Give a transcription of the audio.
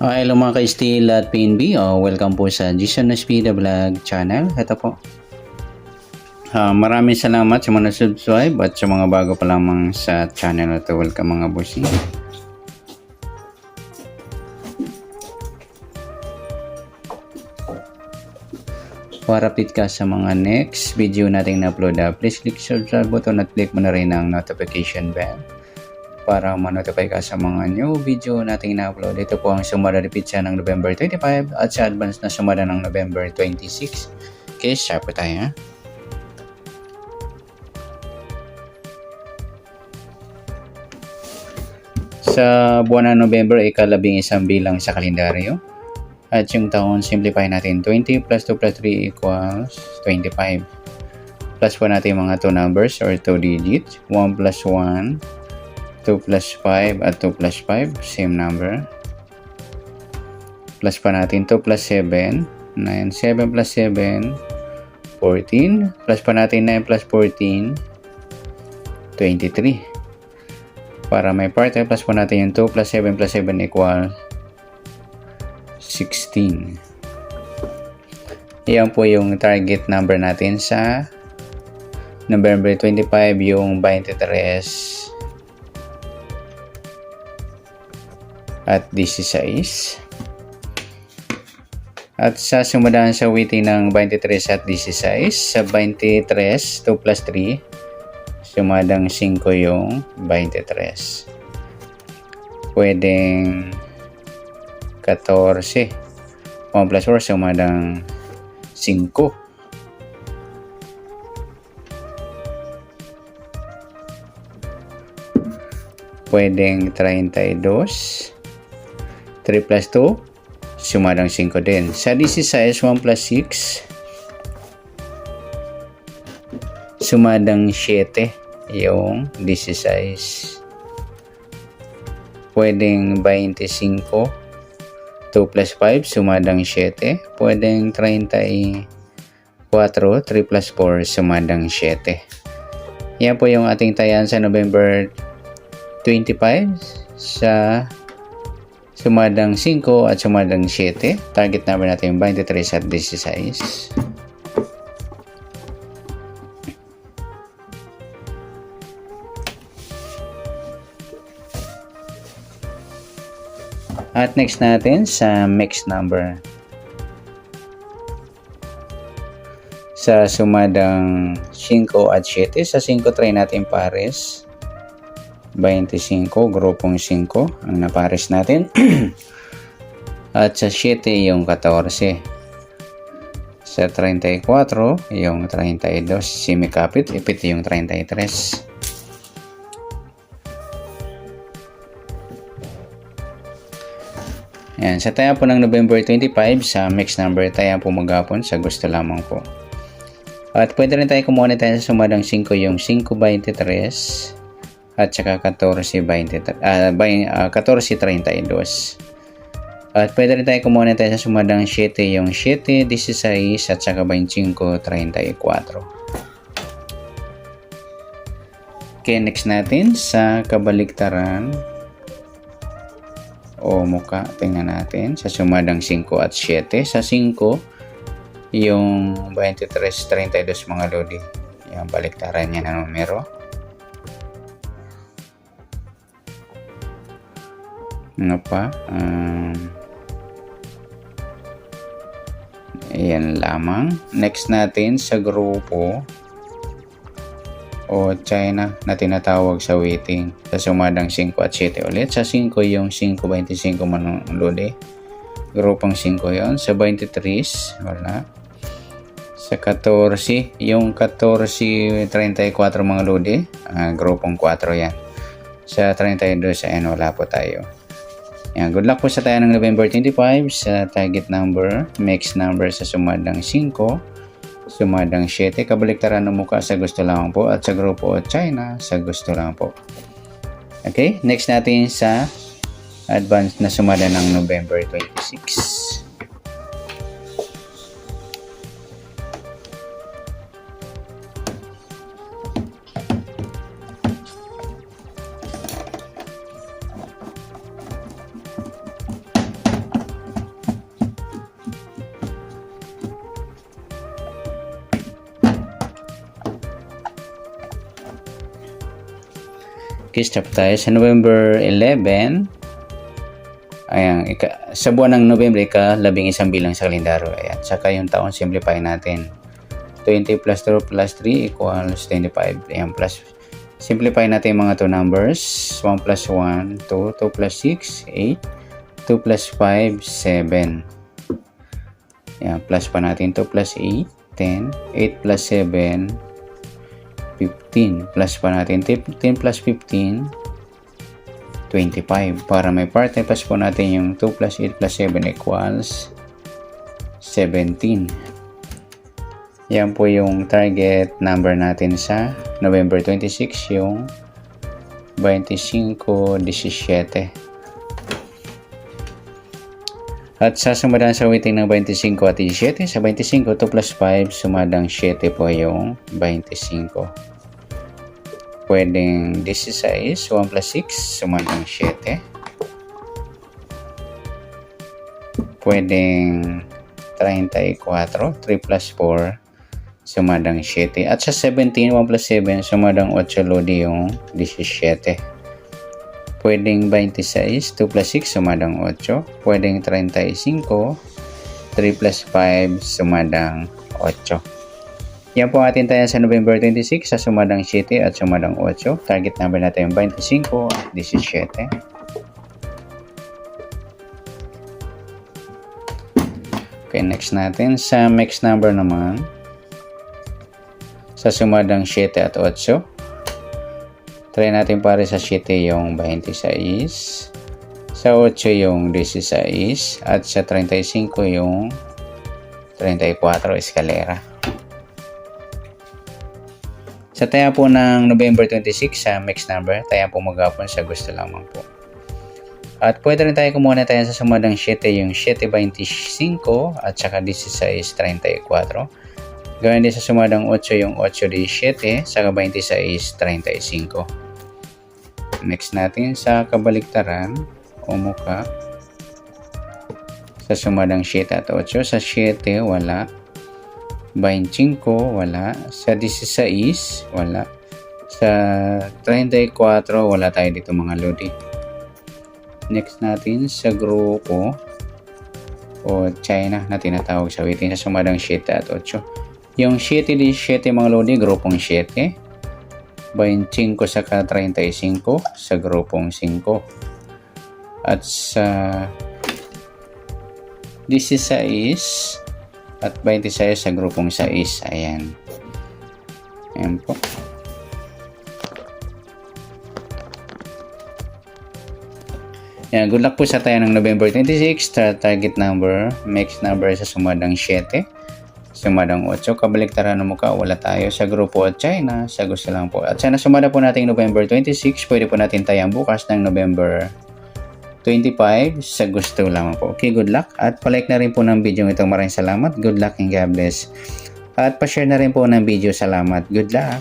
Hello mga ka-Steel at PNB. Welcome po sa Jason Speed Vlog channel. Ito po. Maraming salamat sa mga subscribe at sa mga bago pa lamang sa channel na ito. Welcome mga bossing. Para update ka sa mga next video nating na-upload, please click subscribe button at click mo na rin ang notification bell para ma-notify ka sa mga new video nating na-upload. Ito po ang sumada repeat siya ng November 25 at sa advance na sumada ng November 26. Okay, start po tayo. Sa buwan ng November, ika-11 bilang sa kalendaryo. At yung taon, simplify natin. 20 plus 2 plus 3 equals 25. Plus po natin mga 2 numbers or 2 digits. 1 plus 1, 2 plus 5 at 2 plus 5, same number. Plus pa natin 2 plus 7, 9, 7 plus 7, 14. Plus pa natin 9 plus 14, 23. Para may part, plus po natin yung 2 plus 7 plus 7 equal 16. Yan po yung target number natin sa November 25, yung 23 at 16. At sa sumadaan sa weighting ng 23 at 16, sa 23, 2 plus 3, sumadang 5 yung 23. Pwedeng 14. 1 plus 4, sumadang 5. Pwedeng 32. 3 plus 2, sumadang 5 din. Sa 16, 1 plus 6, sumadang 7 yung 16. Pwedeng 25. 2 plus 5, sumadang 7. Pwedeng 34. 3 plus 4, sumadang 7. Yan po yung ating tayan sa November 25 sa sumadang 5 at sumadang 7. Target number natin yung 23 at 16. At next natin sa mixed number. Sa sumadang 5 at 7, sa 5 try natin pares. 25, grupong 5 ang napares natin. At sa 7 yung 14. Sa 34 yung 32, simikapit, ipit yung 33. Yan, sa taya po ng November 25, sa mixed number, taya po maghapon sa gusto lamang po. At pwede rin tayo kumuha tayo sa sumadang 5, yung 5.23 at saka 14.32. At pwede rin tayo kumuha tayo sa sumadang 7, yung 7.16 at saka 25.34. Okay, next natin sa kabaliktaran o muka, tingnan natin sa sumadang 5 at 7. Sa 5 yung 23.32 mga lodi, yung baliktaran niya na numero. Ano pa, ayan lamang. Next natin sa grupo o China na tinatawag sa weighting, sa sumadang 5 at 7 ulit. Sa 5 yung 5.25 manulodi, grupong 5 yon. Sa 23 wala. Sa 14 yung 14.34 mga lodi, grupong 4 yan. Sa 32 ayan wala po tayo. Yan, good luck po sa tayo ng November 25 sa target number, mixed number sa sumadang 5, sumadang 7, kabaliktaran ng mukha sa gusto lang po, at sa grupo China sa gusto lang po. Okay, next natin sa advance na sumada ng November 26. Okay, stop tayo sa November 11. Ayan, sa buwan ng November, ika-11 bilang sa kalendaryo. Ayan, saka yung taon, simplify natin. 20 plus 2 plus 3 equals 25. Ayan, plus, simplify natin yung mga 2 numbers. 1 plus 1, 2, 2 plus 6, 8, 2 plus 5, 7. Ayan, plus pa natin 2 plus 8, 10, 8 plus 7, 15. Plus pa natin 10 plus 15, 25. Para may part, plus po natin yung 2 plus 8 plus 7 equals 17. Yan po yung target number natin sa November 26, yung 25-17. At sa sumadang sa weighting ng 25 at 17, sa 25, 2 plus 5, sumadang 7 po yung 25. Pwedeng 16, 1 plus 6, sumadang 7. Pwedeng 34, 3 plus 4, sumadang 7. At sa 17, 1 plus 7, sumadang 8 lodi yung 17. Pwedeng 26, 2 plus 6, sumadang 8. Pwedeng 35, 3 plus 5, sumadang 8. Yan po atin tayo sa November 26 sa sumadang 7 at sumadang 8. Target number natin yung 25 at 17. Okay, next natin sa mixed number naman. Sa sumadang 7 at 8. Try natin pare sa 7 yung 26. Sa 8 yung 16. At sa 35 yung 34 eskalera. Sa taya po ng November 26 sa mixed number, taya po maghapon sa gusto lamang po. At pwede rin tayo kumuha na tayo sa sumadang 7 yung 7.25 at saka 16.34. Gawin din sa sumadang 8 yung 8.17 saka 26.35. Next natin sa kabaliktaran o muka. Sa sumadang 7 at 8, sa 7 wala. 25, wala. Sa 16, wala. Sa 34, wala tayo dito mga lodi. Next natin sa grupo o China na tinatawag sa weighting sa sumadang 7 at 8. Yung 7 mga lodi, grupong 7. 25 saka 35 sa grupong 5. At sa 16 at 26 sa grupong 6. Ayan. Ayan po. Ayan, good luck po sa tayo ng November 26. Target number, mixed number sa sumadang 7. Sumadang 8. Kabaliktaran ng mukha, wala tayo sa grupo at China. Sa gusto lang po. At sana sumada po natin November 26. Pwede po natin tayang bukas ng November 25 sa gusto lamang po. Okay, good luck. At palike na rin po ng video ito. Maraming salamat. Good luck and God bless. At pa-share na rin po ng video. Salamat. Good luck.